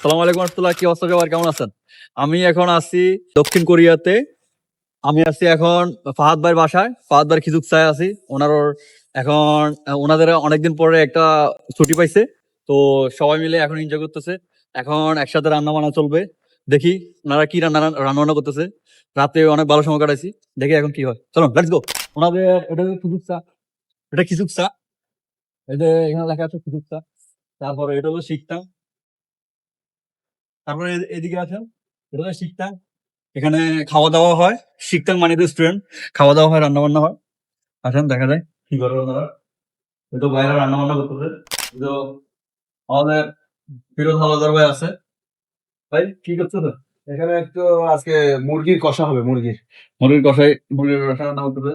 সালাম আলাইকুম রহমতুল্লাহ, কি অবস্থা সবার, কেমন আছেন? আমি এখন আছি দক্ষিণ কোরিয়াতে। আমি আছি এখন ফাহাদ ভাইয়ের বাসায়, ফাহাদ ভাইয়ের খিজুকসায় আছি। এখন ওনাদের অনেকদিন পরে একটা ছুটি পাইছে, তো সবাই মিলে এখন এনজয় করতেছে। এখন একসাথে রান্না বান্না চলবে, দেখি ওনারা কি রান্না রান্না বান্না করতেছে। রাতে অনেক ভালো সময় কাটাইছি, দেখি এখন কি হয়। চলো লেটস গো। ওনাদের এটা খিজুকসা, এটা খিজুকসা, এই যে এখানে লেখা আছে খিজুকসা। তারপরে এটা হলো শিকটাং, তারপরে এদিকে আছেন, এটা হলো শিকটাং। এখানে খাওয়া দাওয়া হয়, শিকটাং মানে রেস্টুরেন্ট, খাওয়া দাওয়া হয়, রান্না বান্না হয়। আসেন দেখা যায় কি করে ওনারা। এই তো বাইরে রান্না বান্না করতেছে। এই তো আমাদের ফিরোজ হাওলাদার ভাই আছে। ভাই কি করছো তো? এখানে একটু আজকে মুরগির কষা হবে, মুরগির কষাই রান্না করতেছে।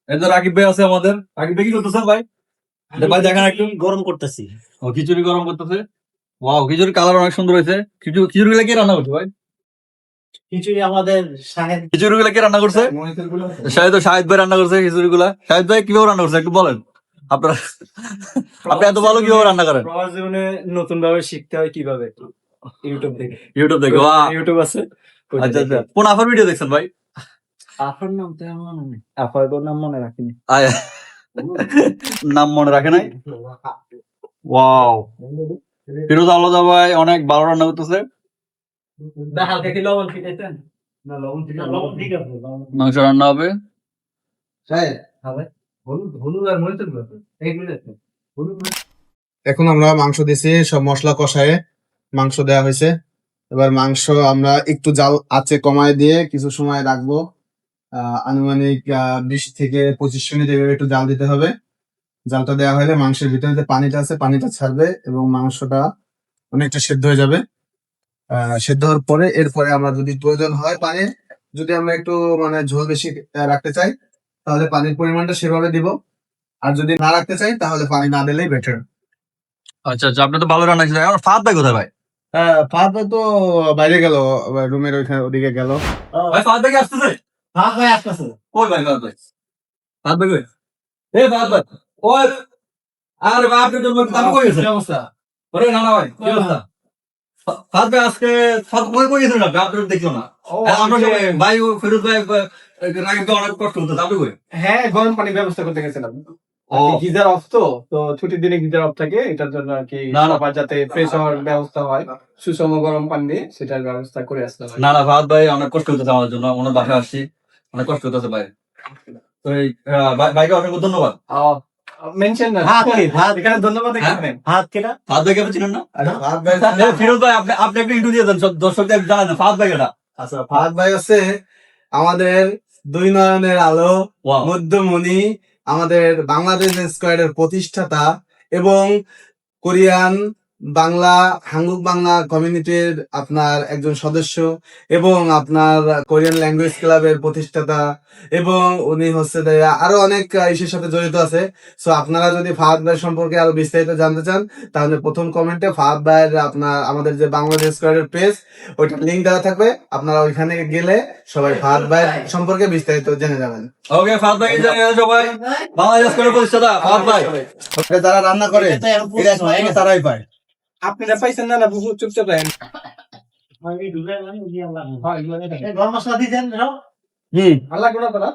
এই তো রাকিব ভাই আছে আমাদের। রাকিব ভাই কি করতেছেন ভাই? ভাই দেখেন একটু। গরম করতেছি। ও খিচুড়ি গরম করতেছে। ওয়াও, খিচুড়ির কালার অনেক সুন্দর হয়েছে। খিচুড়ি গুলা কে রান্না করছে ভাই? খিচুড়ি আমাদের সাহেব খিচুড়ি গুলা কে রান্না করছে? শাহিদ ভাই রান্না করছে খিচুড়ি গুলা। শাহিদ ভাই কিভাবে রান্না করছে একটু বলেন। আপনারা আপনি এত ভালো কিভাবে রান্না করেন? প্রবাস জীবনে নতুন ভাবে শিখতে হয় কিভাবে, ইউটিউব দেখে। ইউটিউব দেখে? বাহ, ইউটিউব আছে। আচ্ছা আচ্ছা। কোন আফার ভিডিও দেখছেন ভাই? আফার নাম তো আমার মনে নেই, আফার নাম মনে রাখিনি। আয়, নাম মনে রাখে নাই। ওয়াও, ফিরোজ আলাদা ভাই অনেক ভালো রান্না করতেছে। হালকা কি লবণ খেতেছেন? না লবণ ঠিক আছে। মাংস রান্না হবে। হলুদ আর মরিচের গুঁড়ো এইগুলো আছে। এখন আমরা মাংস দিয়েছি, সব মশলা কষায়ে মাংস দেওয়া হয়েছে। এবার মাংস আমরা একটু জাল আঁচে কমায় দিয়ে কিছু সময় রাখবো। আনুমানিক 20 থেকে 25 মিনিট এভাবে একটু জাল দিতে হবে। জালটা দেওয়া হলে মাংসের ভিতরে যে পানিটা আছে পানিটা ছাড়বে এবং মাংসটা অনেকটা সেদ্ধ হয়ে যাবে। সেদ্ধ হওয়ার পরে এরপরে আমরা যদি প্রয়োজন হয় পানির, যদি আমরা একটু মানে ঝোল বেশি রাখতে চাই তাহলে পানির পরিমাণটা সেভাবে দিব। আর যদি না রাখতে চাই তাহলে পানি না দিলেই বেটার। আচ্ছা আচ্ছা, আপনি তো ভালো রান্না করছেন। আমার ফাহাদ ভাই কোথায় ভাই? ফাহাদ ভাই তো বাইরে গেল, রুমের ওদিকে গেল। ভাই ফাহাদ ভাই কি আসতেছে? ভাত ভাই আসতেছে। কই ভাই ফাহাদ ভাই? ফাহাদ ভাই কই? এ ফাহাদ ভাই, ওই, আরে ভাই আপনি তো দাম কই গেছেন? কি অবস্থা? ওরে না না ভাই, কি অবস্থা? ফাহাদ ভাই আজকে কই কই গেছেন আপনি? আপনি তো দেখলো না। আমরা সবাই ভাই ও ফিরোজ ভাই রাকিব ভাই অনেক কষ্ট হতো, আপনি কই? হ্যাঁ, গরম পানির ব্যবস্থা করতে গেছিলাম। ও গিজার অফ তো তো ছুটির দিনে গিজার অফ থাকে, এটার জন্য আর কি না, না। সবার যাতে ফ্রেশ হওয়ার ব্যবস্থা হয়, সুষম গরম পানি দিয়ে সেটার ব্যবস্থা করে আসতে হয়। না না, ফাহাদ ভাই অনেক কষ্ট হতেছে আমার জন্য, ওনার বাসায় আসছি, অনেক কষ্ট হতেছে ভাই। তো এই ভাইকে অসংখ্য ধন্যবাদ। মেনশন না ভাত কে? ভাত এখানে ধন্যবাদ হ্যাঁ? এখানে। ভাত কেটা? ফাহাদ ভাইকে আপনি চিনেন না? ফাহাদ ভাই, এ, ফিরোজ ভাই আপনি আপনি একটু ইন্টু দিয়ে দেন, দর্শকদের জানান ফাহাদ ভাই এটা। আচ্ছা, ফাহাদ ভাই হচ্ছে আমাদের দুই নয়নের আলো, ওয়াও, মধ্যমণি, আমাদের বাংলাদেশ স্কোয়াডের প্রতিষ্ঠাতা এবং কোরিয়ান বাংলা, হাঙ্গুক বাংলা কমিউনিটির আপনার একজন সদস্য এবং আপনার কোরিয়ান ল্যাঙ্গুয়েজ ক্লাবের প্রতিষ্ঠাতা, এবং উনি হচ্ছে যে আরো অনেক ইসের সাথে জড়িত আছে। সো আপনারা যদি ফাহাদ ভাই সম্পর্কে আরো বিস্তারিত জানতে চান তাহলে প্রথম কমেন্টে ফাহাদ ভাইয়ের আপনার আমাদের যে বাংলাদেশ স্কোয়াডের পেজ, ওইটার লিঙ্ক দেওয়া থাকবে, আপনারা ওইখানে গেলে সবাই ফাহাদ ভাইয়ের সম্পর্কে বিস্তারিত জেনে যাবেন। ওকে, ফাহাদ ভাই জানিয়ে সবাই বাংলাদেশ করে প্রতিষ্ঠাতা ফাহাদ ভাই। যারা রান্না করে এটা এরকম এটা একমাত্র তারাই পায়। আপনারা পাইছেন না? না বহু চুপচাপ রাখেন। গরম মশলা দিতেন আল্লাহ কোনা তারা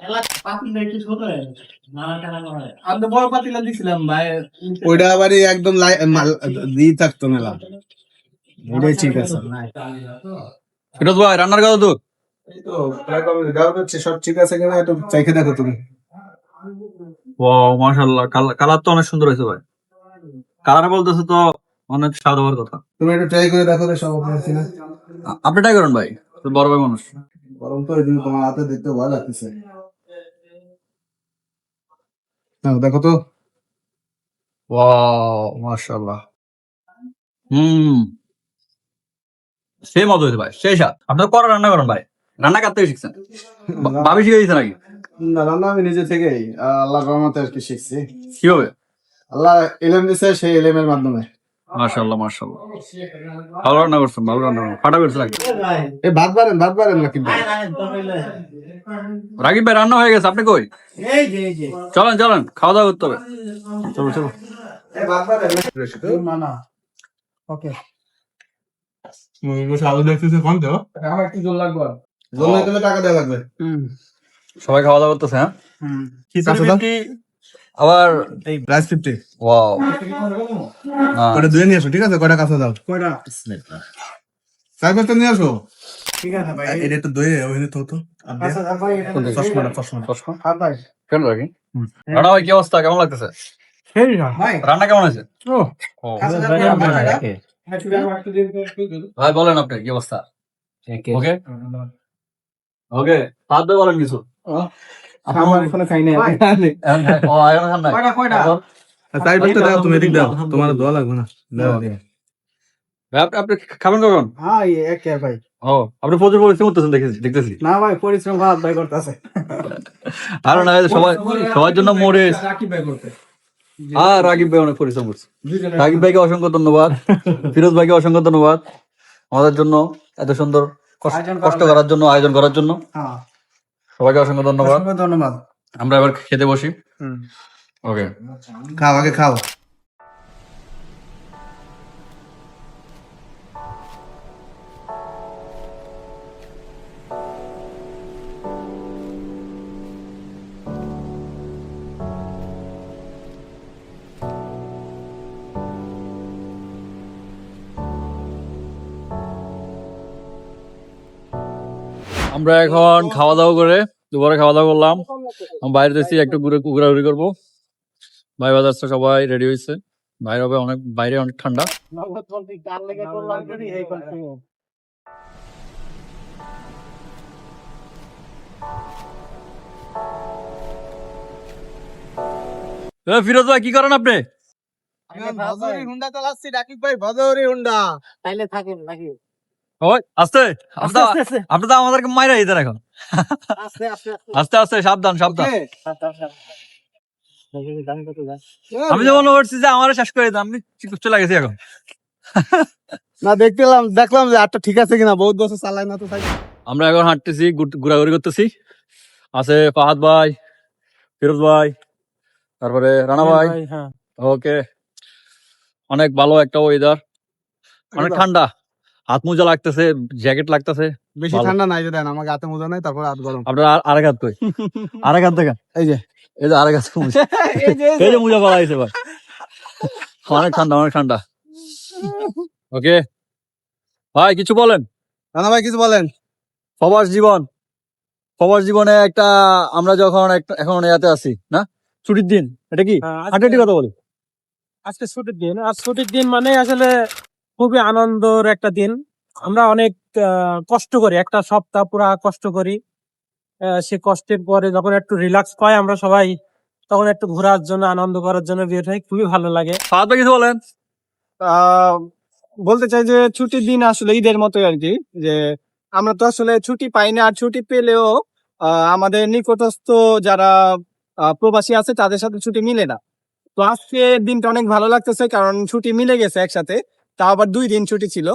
আমি বড় পাতিলা দিছিলাম ভাই, ওইটা আবার একদম দিয়ে থাকতো মেলা, ওইটাই ঠিক আছে। ফিরোজ ভাই রান্নার কথা তো। এই তো প্রায় কমে দেওয়া হচ্ছে, সব ঠিক আছে কিনা একটু চাইখে দেখো তুমি। ওয়াও, মাশাআল্লাহ, কালার তো অনেক সুন্দর হয়েছে ভাই। কালার বলতেছে তো অনেক স্বাদ হওয়ার কথা। তুমি একটু ট্রাই করে দেখো তো, সব আছে না। আপনি ট্রাই করেন ভাই, তো বড় ভাই মানুষ। গরম তো এই দিন তোমার হাতে দেখতে ভালো লাগতেছে। দেখো তো। ওয়াও, মাশাআল্লাহ। হুম, সেই মজা হয়েছে ভাই, সেই স্বাদ। আপনি তো করা রান্না করেন ভাই, রান্না কার থেকে শিখছেন? ভাবি শিখে দিয়েছে নাকি? না, রান্না আমি নিজে থেকেই আল্লাহর রহমতে আর কি শিখছি। কিভাবে? আল্লাহ এলেম দিছে, সেই এলেমের মাধ্যমে। মাশাআল্লাহ মাশাআল্লাহ, ভালো রান্না করছেন, ভালো রান্না করছেন, ফাটা করছে নাকি? এই ভাত বাড়েন না কিন্তু। রাকিব ভাই রান্না হয়ে গেছে, আপনি কই? এই যে চলেন চলেন, খাওয়া দাওয়া করতে হবে। চলো চলো। এই ভাত বাড়েন না। না না ওকে আলু দেখতেছে কোন তো আমার একটু জল লাগবে। জল না দিলে টাকা দেওয়া লাগবে। সবাই খাওয়া দাওয়া করতেছে, হ্যাঁ? খিচুড়ি কাঁচা দাও? 50, আবার রাইস 50 ওয়াও। ওটা ধুয়ে নিয়ে আসো, ঠিক আছে? কয়টা কাঁচা দাও, কয়টা? চার পাঁচটা নিয়ে আসো। ঠিক আছে ভাই। এটা একটু ধুয়ে ওখানে তো আচ্ছা ভাই, এটা চশমা হাত ভাই। কেন রাখি? রানা ভাই কি অবস্থা, কেমন লাগতেছে? ভাই, রান্না কেমন হয়েছে? ও কাঁচা ভাই, ভাই, আমরা ভাই, রাখে। হ্যাঁ, শুধু আমার একটু দিন তো। ভাই বলেন আপনি কি অবস্থা? একে। ওকে ওকে, হাত দিয়ে বলেন কিছু। আমার এখনো খাই নাই। ও এখন খান নাই? কয়টা কয়টা? চার পাঁচটা দাও, তুমি এদিক দাও, তোমার ধোয়া লাগবে না। দাও দিয়ে। ভাই, আপনি খাবেন কখন? হ্যাঁ, একে ভাই। ও আপনি প্রচুর পরিশ্রম করতেছেন দেখতেছি। না ভাই, পরিশ্রম ভাত ভাই করতেছে। আর না সবাই, সবার জন্য মরিচ। রাকিব ভাই করতে। আর রাকিব ভাই অনেক পরিশ্রম করছে। রাকিব ভাইকে অসংখ্য ধন্যবাদ, ফিরোজ ভাইকে অসংখ্য ধন্যবাদ আমাদের জন্য এত সুন্দর কষ্ট করার জন্য, আয়োজন করার জন্য। হ্যাঁ, সবাইকে অসংখ্য ধন্যবাদ। অসংখ্য ধন্যবাদ। আমরা এবার খেতে বসি। ওকে, খাও, আগে খাও। আমরা এখন খাওয়া দাওয়া করে, দুপুরে খাওয়া দাওয়া করলাম, বাইরে দিয়েছি একটু ঘোরাঘুরি করবো। ভাই বাজার সবাই রেডি হয়েছে, বাইরে হবে অনেক, বাইরে অনেক ঠান্ডা। নগদ বলতে কার লেগে করলাম যদি এই করছি। ফিরোজ ভাই কি করেন আপনি? হুন্ডা চালাচ্ছি, রাকিব ভাই ভজরি হুন্ডা। তাইলে থাকেন নাকি? ওই আস্তে, আস্তে আস্তে আস্তে আপনি তো আমাদেরকে মাইরা দিতেন এখন। আস্তে আস্তে আস্তে আস্তে, সাবধান সাবধান। দাম কত যায়? আমি তো মনে করছি যে আমার শেষ করে দিতাম, আপনি চলে গেছি এখন। না দেখলাম যে আটটা ঠিক আছে কিনা, বহুত বছর চালাই না তো সাইকেল। আমরা এখন হাঁটতেছি, ঘোরাঘুরি করতেছি। আছে ফাহাদ ভাই, ফিরোজ ভাই, তারপরে রানা ভাই। হ্যাঁ। ওকে, অনেক ভালো একটা ওয়েদার, অনেক ঠান্ডা, হাত মোজা লাগতেছে, জ্যাকেট লাগতেছে। বেশি ভালো। ঠান্ডা নাই যে দেন, আমাকে হাতে মোজা নাই, তারপর হাত গরম। আপনার আরেক হাত কই? আরেক হাত দেখেন, এই যে এই যে আরেক হাত মোজা, এই যে মোজা পালা হয়েছে ভাই। অনেক ঠান্ডা, অনেক ঠান্ডা। ওকে ভাই, কিছু বলেন। রানা ভাই কিছু বলেন। প্রবাস জীবন, প্রবাস জীবনে একটা, আমরা যখন এখন ইয়াতে আছি না, ছুটির দিন, এটা কি হাঁটাহাঁটি কথা বলি। আজকে ছুটির দিন, আর ছুটির দিন মানে আসলে খুবই আনন্দের একটা দিন। আমরা অনেক কষ্ট করি, একটা সপ্তাহ পুরা কষ্ট করি। সে কষ্টের পরে যখন একটু রিল্যাক্স পাই আমরা সবাই, তখন একটু ঘোরার জন্য, আনন্দ করার জন্য বের হই, খুবই ভালো লাগে। ফাহাদ ভাই কিছু বলেন। বলতে চাই যে ছুটির দিন আসলে ঈদের মতোই আর কি, যে আমরা তো আসলে ছুটি পাই না, আর ছুটি পেলেও আমাদের নিকটস্থ যারা প্রবাসী আছে তাদের সাথে ছুটি মিলে না। তো আজকে দিনটা অনেক ভালো লাগতেছে, কারণ ছুটি মিলে গেছে একসাথে, তা আবার 2 দিন ছুটি ছিল।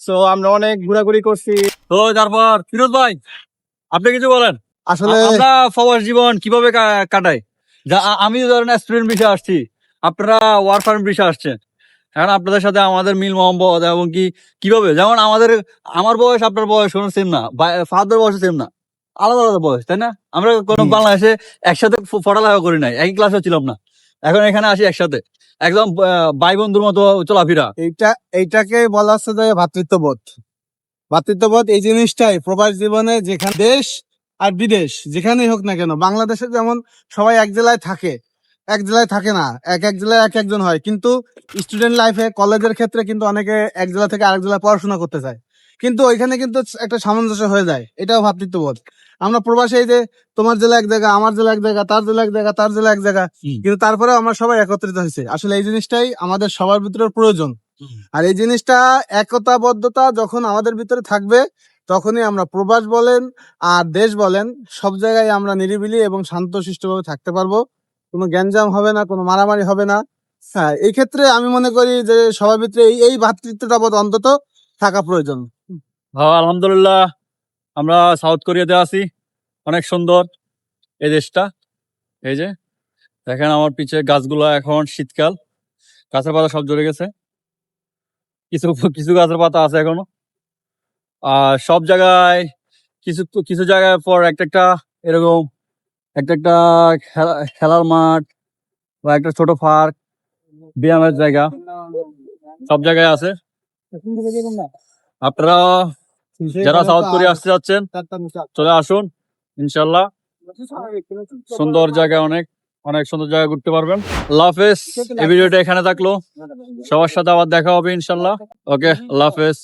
তো আমরা অনেক ঘোরাঘুরি করছি। তো তারপর ফিরোজ ভাই, আপনি কিছু বলেন। আসলে আমরা প্রবাস জীবন কিভাবে কাটাই, যা আমি ধরেন স্টুডেন্ট বিষয়ে আসছি, আপনারা ওয়ার্ক পারমিট বিষয়ে আসছেন, এখন আপনাদের সাথে আমাদের মিল মোহাম্মদ, এবং কি কিভাবে, যেমন আমার বয়স আপনার বয়স কোনো সেম না, ফাদার বয়স সেম না, আলাদা আলাদা বয়স, তাই না? আমরা কোনো বাংলাদেশে একসাথে পড়ালেখা করি নাই, একই ক্লাসে ছিলাম না, এখন এখানে আসি একসাথে, একদম ভাই বন্ধুর মতো চলাফেরা। এইটাকে বলা হচ্ছে যে ভ্রাতৃত্ববোধ। ভ্রাতৃত্ববোধ এই জিনিসটাই প্রবাস জীবনে, যেখানে দেশ আর বিদেশ যেখানেই হোক না কেন, বাংলাদেশে যেমন সবাই এক জেলায় থাকে, এক জেলায় থাকে না, এক এক জেলায় এক একজন হয়, কিন্তু স্টুডেন্ট লাইফে কলেজের ক্ষেত্রে কিন্তু অনেকে এক জেলা থেকে আরেক জেলায় পড়াশোনা করতে চায়, কিন্তু ওইখানে কিন্তু একটা সামঞ্জস্য হয়ে যায়, এটাও ভ্রাতৃত্ববোধ। আমরা প্রবাসে এই যে তোমার জেলা এক জায়গা, আমার জেলা এক জায়গা, তার জেলা এক জায়গা, তার জেলা এক জায়গা, কিন্তু তারপরেও আমরা সবাই একত্রিত হয়েছে। আসলে এই জিনিসটাই আমাদের সবার ভিতরে প্রয়োজন। আর এই জিনিসটা, একতাবদ্ধতা যখন আমাদের ভিতরে থাকবে, তখনই আমরা প্রবাস বলেন আর দেশ বলেন, সব জায়গায় আমরা নিরিবিলি এবং শান্তশিষ্টভাবে থাকতে পারবো। কোনো গ্যাঞ্জাম হবে না, কোনো মারামারি হবে না। হ্যাঁ, এই ক্ষেত্রে আমি মনে করি যে সবার ভিতরে এই ভ্রাতৃত্ববোধ অন্তত থাকা প্রয়োজন। হ্যাঁ, আলহামদুলিল্লাহ, আমরা সাউথ কোরিয়াতে আছি, অনেক সুন্দর এই দেশটা। এই যে দেখেন আমার পিছে গাছগুলো, এখন শীতকাল, গাছের পাতা সব ঝরে গেছে, কিছু কিছু গাছের পাতা আছে এখনো। আর সব জায়গায় কিছু কিছু জায়গায় পর একটা এরকম একটা খেলার মাঠ বা একটা ছোট পার্ক, ব্যায়ামের জায়গা সব জায়গায় আছে। আপনারা যারা সাউথ কোরিয়া আসতে যাচ্ছেন চলে আসুন, ইনশাল্লাহ সুন্দর জায়গা, অনেক অনেক সুন্দর জায়গা ঘুরতে পারবেন। আল্লাহ হাফেজ। এই ভিডিওটা এখানে থাকলো, সবার সাথে আবার দেখা হবে ইনশাল্লাহ। ওকে, আল্লাহ হাফেজ।